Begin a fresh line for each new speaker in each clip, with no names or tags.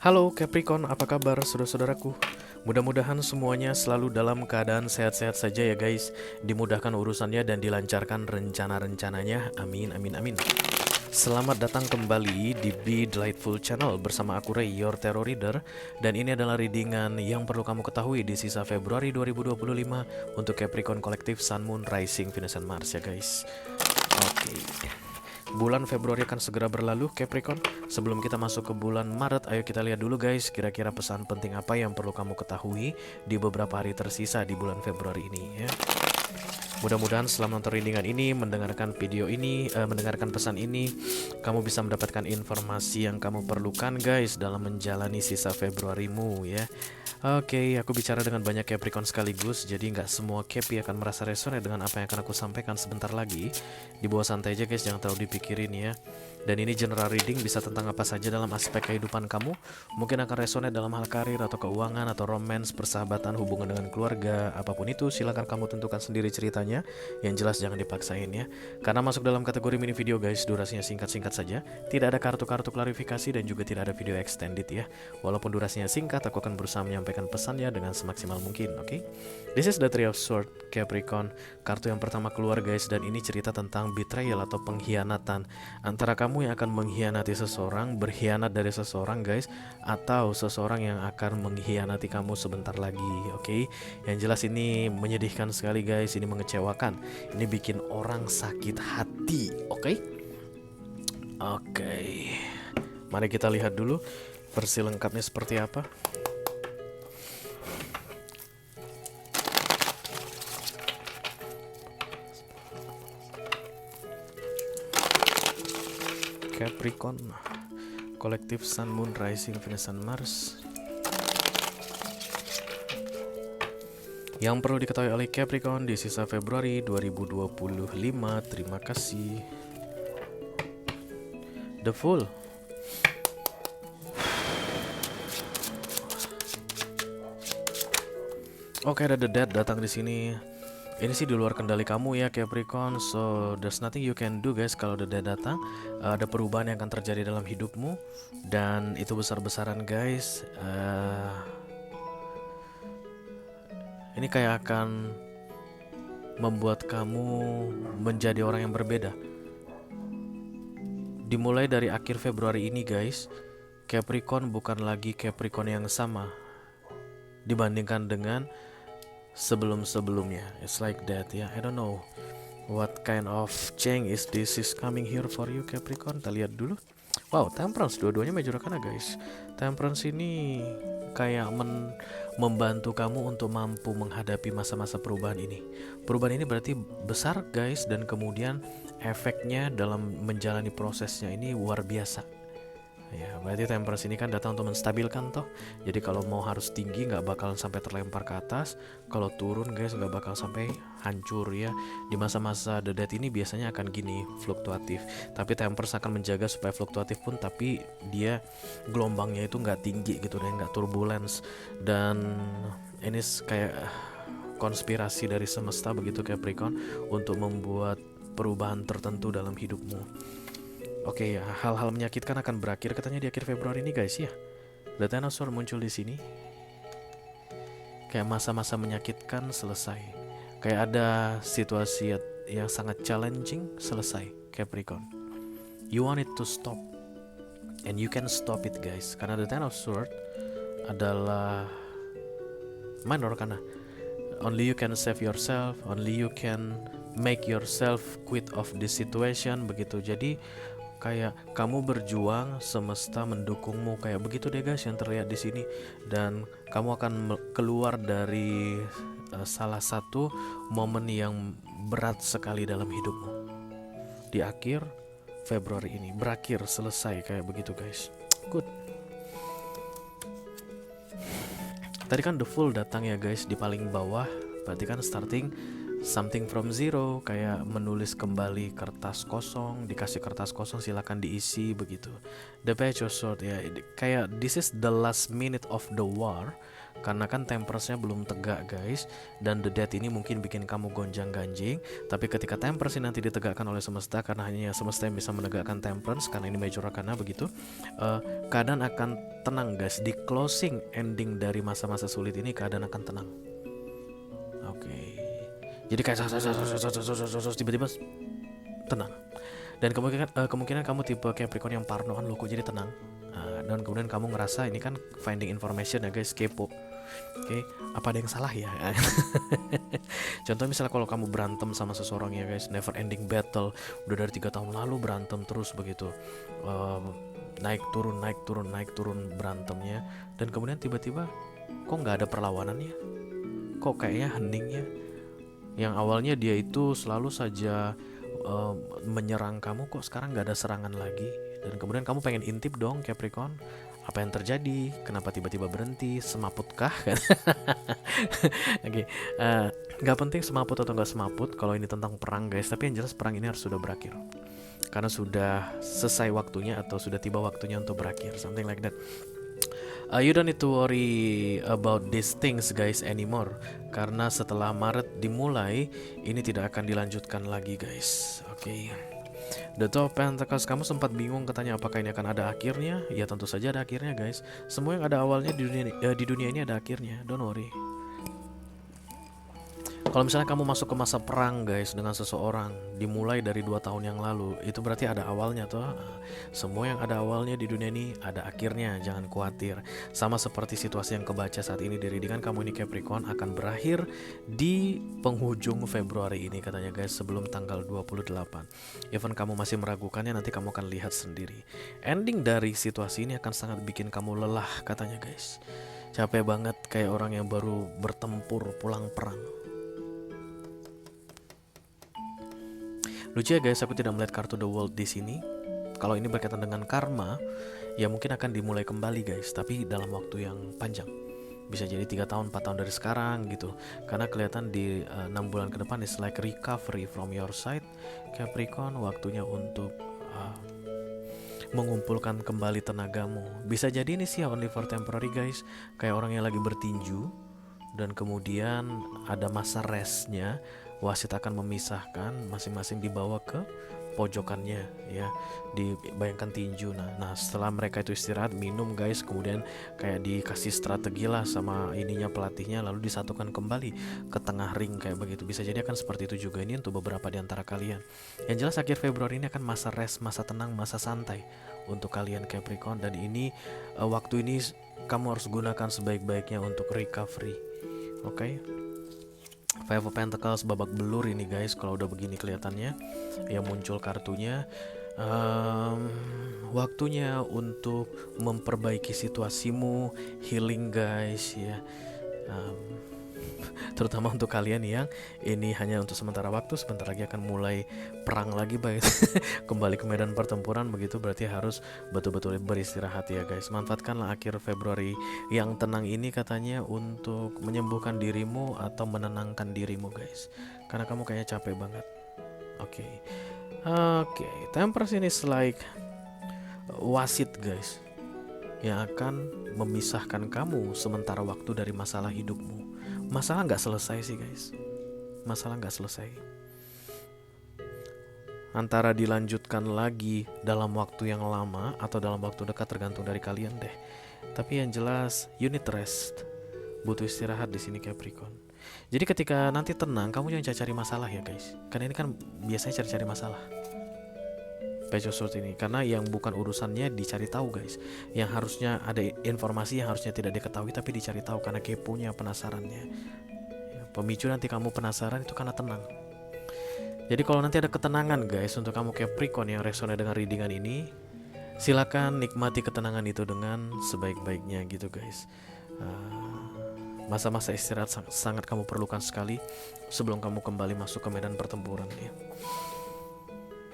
Halo Capricorn, apa kabar saudara-saudaraku? Mudah-mudahan semuanya selalu dalam keadaan sehat-sehat saja ya guys. Dimudahkan urusannya dan dilancarkan rencana-rencananya. Amin, amin, amin. Selamat datang kembali di Be Delightful Channel bersama aku Ray, your tarot reader. Dan ini adalah readingan yang perlu kamu ketahui di sisa Februari 2025 untuk Capricorn Collective Sun, Moon, Rising, Venus, and Mars ya guys. Oke. Bulan Februari akan segera berlalu Capricorn. Sebelum kita masuk ke bulan Maret, ayo kita lihat dulu guys, kira-kira pesan penting apa yang perlu kamu ketahui di beberapa hari tersisa di bulan Februari ini ya. Mudah-mudahan selama nonton readingan ini, mendengarkan video ini, mendengarkan pesan ini, kamu bisa mendapatkan informasi yang kamu perlukan guys dalam menjalani sisa Februarimu ya. Oke, aku bicara dengan banyak Capricorn sekaligus, jadi nggak semua Capi akan merasa resonate dengan apa yang akan aku sampaikan sebentar lagi. Di bawah santai aja guys, jangan terlalu dipikirin ya. Dan ini general reading, bisa tentang apa saja dalam aspek kehidupan kamu. Mungkin akan resonate dalam hal karir atau keuangan atau romance, persahabatan, hubungan dengan keluarga, apapun itu silakan kamu tentukan sendiri ceritanya. Yang jelas jangan dipaksain ya. Karena masuk dalam kategori mini video guys, durasinya singkat-singkat saja. Tidak ada kartu-kartu klarifikasi dan juga tidak ada video extended ya. Walaupun durasinya singkat, aku akan berusaha menyampaikan pesannya dengan semaksimal mungkin, oke? This is the Three of Swords, Capricorn. Kartu yang pertama keluar guys, dan ini cerita tentang betrayal atau pengkhianatan. Antara kamu yang akan mengkhianati seseorang, berkhianat dari seseorang guys, atau seseorang yang akan mengkhianati kamu sebentar lagi, oke? Yang jelas ini menyedihkan sekali guys, ini mengecewakan, ini bikin orang sakit hati, oke? Oke, mari kita lihat dulu versi lengkapnya seperti apa. Capricorn Collective Sun, Moon, Rising, Venus, and Mars. Yang perlu diketahui oleh Capricorn di sisa Februari 2025. Terima kasih. The Fool. Oke, ada The Dead datang di sini. Ini sih di luar kendali kamu ya Capricorn, so there's nothing you can do guys kalau The Dead datang. Ada perubahan yang akan terjadi dalam hidupmu dan itu besar-besaran guys. Ini kayak akan membuat kamu menjadi orang yang berbeda. Dimulai dari akhir Februari ini guys, Capricorn bukan lagi Capricorn yang sama dibandingkan dengan sebelum-sebelumnya. It's like that ya. I don't know what kind of change is coming here for you Capricorn. Kita lihat dulu. Wow, Temperance, dua-duanya Major Arcana guys. Temperance ini kayak membantu kamu untuk mampu menghadapi masa-masa perubahan ini. Perubahan ini berarti besar guys, dan kemudian efeknya dalam menjalani prosesnya ini luar biasa. Ya, berarti Temperance ini kan datang untuk menstabilkan toh. Jadi kalau mau harus tinggi nggak bakalan sampai terlempar ke atas. Kalau turun guys nggak bakal sampai hancur ya. Di masa-masa The Death ini biasanya akan gini, fluktuatif. Tapi Temperance akan menjaga supaya fluktuatif pun tapi dia gelombangnya itu nggak tinggi gitu deh, nggak turbulence. Dan ini kayak konspirasi dari semesta begitu Capricorn untuk membuat perubahan tertentu dalam hidupmu. Oke, ya, hal-hal menyakitkan akan berakhir katanya di akhir Februari ini guys ya. The Ten of Swords muncul di sini. Kayak masa-masa menyakitkan selesai. Kayak ada situasi yang sangat challenging selesai Capricorn. You want it to stop and you can stop it guys. Karena The Ten of Swords adalah minor karena only you can save yourself, only you can make yourself quit of this situation begitu. Jadi kayak kamu berjuang, semesta mendukungmu, kayak begitu deh guys yang terlihat di sini. Dan kamu akan keluar dari salah satu momen yang berat sekali dalam hidupmu di akhir Februari ini. Berakhir, selesai kayak begitu guys. Good. Tadi kan The Fool datang ya guys di paling bawah, berarti kan starting something from zero, kayak menulis kembali kertas kosong, dikasih kertas kosong silakan diisi begitu. The Page of Swords ya, kayak this is the last minute of the war, karena kan Temperance-nya belum tegak guys, dan The Death ini mungkin bikin kamu gonjang-ganjing. Tapi ketika Temperance ini nanti ditegakkan oleh semesta, karena hanya semesta yang bisa menegakkan Temperance, karena ini Major Arcana begitu, keadaan akan tenang guys. Di closing ending dari masa-masa sulit ini keadaan akan tenang. Oke. Jadi kayak tiba-tiba tenang. Dan kemungkinan kamu tipe Capricorn yang parnoan, loh kok jadi tenang. Dan kemudian kamu ngerasa ini kan finding information ya guys, kepo. Oke, apa ada yang salah ya? Contoh misalnya kalau kamu berantem sama seseorang ya guys, never ending battle, udah dari 3 tahun lalu berantem terus begitu, naik turun berantemnya, dan kemudian tiba-tiba kok nggak ada perlawanannya, kok kayaknya heningnya. Yang awalnya dia itu selalu saja menyerang kamu, kok sekarang nggak ada serangan lagi. Dan kemudian kamu pengen intip dong Capricorn, apa yang terjadi, kenapa tiba-tiba berhenti, semaputkah kan? Oke, nggak penting semaput atau nggak semaput kalau ini tentang perang guys, tapi yang jelas perang ini harus sudah berakhir, karena sudah selesai waktunya atau sudah tiba waktunya untuk berakhir, something like that. You don't need to worry about these things guys anymore, karena setelah Maret dimulai ini tidak akan dilanjutkan lagi guys. Oke. The Two of Pentacles, kamu sempat bingung katanya apakah ini akan ada akhirnya? Ya tentu saja ada akhirnya guys. Semua yang ada awalnya di dunia ini ada akhirnya. Don't worry. Kalau misalnya kamu masuk ke masa perang guys dengan seseorang, dimulai dari 2 tahun yang lalu, itu berarti ada awalnya tuh. Semua yang ada awalnya di dunia ini ada akhirnya, jangan khawatir. Sama seperti situasi yang kebaca saat ini di readingan kamu ini Capricorn akan berakhir di penghujung Februari ini katanya guys, sebelum tanggal 28. Even kamu masih meragukannya, nanti kamu akan lihat sendiri. Ending dari situasi ini akan sangat bikin kamu lelah katanya guys. Capek banget kayak orang yang baru bertempur pulang perang. Lucu ya guys, aku tidak melihat kartu The World di sini. Kalau ini berkaitan dengan karma, ya mungkin akan dimulai kembali guys, tapi dalam waktu yang panjang. Bisa jadi 3 tahun, 4 tahun dari sekarang gitu. Karena kelihatan di 6 bulan ke depan is like recovery from your side Capricorn, waktunya untuk mengumpulkan kembali tenagamu. Bisa jadi ini sih only for temporary guys, kayak orang yang lagi bertinju dan kemudian ada masa restnya. Wasit akan memisahkan, masing-masing dibawa ke pojokannya ya, dibayangkan tinju. Nah setelah mereka itu istirahat, minum guys, kemudian kayak dikasih strategi lah sama ininya pelatihnya, lalu disatukan kembali ke tengah ring kayak begitu. Bisa jadi akan seperti itu juga ini untuk beberapa di antara kalian. Yang jelas akhir Februari ini akan masa rest, masa tenang, masa santai untuk kalian Capricorn, dan ini waktu ini kamu harus gunakan sebaik-baiknya untuk recovery. Oke. Five of Pentacles babak belur ini guys, kalau udah begini kelihatannya ya muncul kartunya. Waktunya untuk memperbaiki situasimu, healing guys ya. Terutama untuk kalian yang ini hanya untuk sementara waktu, sebentar lagi akan mulai perang lagi baik. Kembali ke medan pertempuran begitu, berarti harus betul-betul beristirahat ya guys. Manfaatkanlah akhir Februari yang tenang ini katanya untuk menyembuhkan dirimu atau menenangkan dirimu guys, karena kamu kayaknya capek banget. Oke. Temperance ini like wasit guys, yang akan memisahkan kamu sementara waktu dari masalah hidupmu. Masalah nggak selesai sih guys, masalah nggak selesai. Antara dilanjutkan lagi dalam waktu yang lama atau dalam waktu dekat, tergantung dari kalian deh. Tapi yang jelas you need rest, butuh istirahat di sini Capricorn. Jadi ketika nanti tenang, kamu jangan cari masalah ya guys, karena ini kan biasanya cari masalah Page of Swords ini, karena yang bukan urusannya dicari tahu guys, yang harusnya ada informasi yang harusnya tidak diketahui tapi dicari tahu karena keponya, penasarannya ya, pemicu nanti kamu penasaran itu karena tenang. Jadi kalau nanti ada ketenangan guys untuk kamu Capricorn yang resonate dengan readingan ini, silakan nikmati ketenangan itu dengan sebaik-baiknya gitu guys. Masa-masa istirahat sangat kamu perlukan sekali sebelum kamu kembali masuk ke medan pertempuran ya.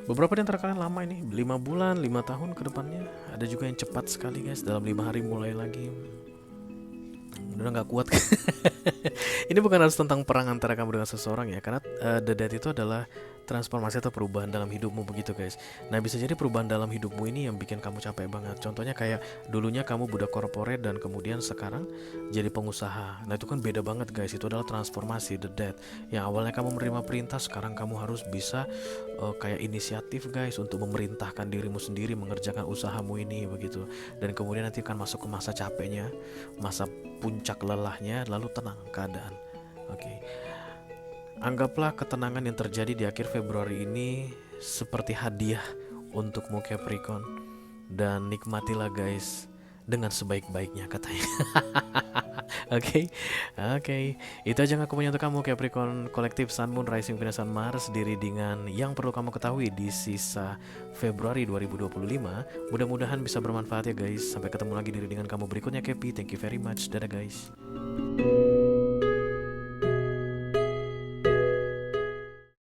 Beberapa di antara kalian lama ini, 5 bulan, 5 tahun ke depannya. Ada juga yang cepat sekali guys, dalam 5 hari mulai lagi. udah nggak kuat. Ini bukan harus tentang perang antara kamu dengan seseorang ya, karena the death itu adalah transformasi atau perubahan dalam hidupmu begitu guys. Nah bisa jadi perubahan dalam hidupmu ini yang bikin kamu capek banget. Contohnya kayak dulunya kamu budak korporat dan kemudian sekarang jadi pengusaha. Nah itu kan beda banget guys. Itu adalah transformasi the death. Yang awalnya kamu menerima perintah, sekarang kamu harus bisa kayak inisiatif guys untuk memerintahkan dirimu sendiri mengerjakan usahamu ini begitu. Dan kemudian nanti akan masuk ke masa capeknya, masa puncak lelahnya, lalu tenang keadaan. Oke. Anggaplah ketenangan yang terjadi di akhir Februari ini seperti hadiah untukmu Capricorn, dan nikmatilah guys dengan sebaik-baiknya katanya. Oke, oke. Itu aja yang aku punya untuk kamu Capricorn Kolektif Sun Moon Rising Venus Sun Mars di readingan yang perlu kamu ketahui di sisa Februari 2025. Mudah-mudahan bisa bermanfaat ya guys. Sampai ketemu lagi di readingan kamu berikutnya Capi. Thank you very much. Dadah guys.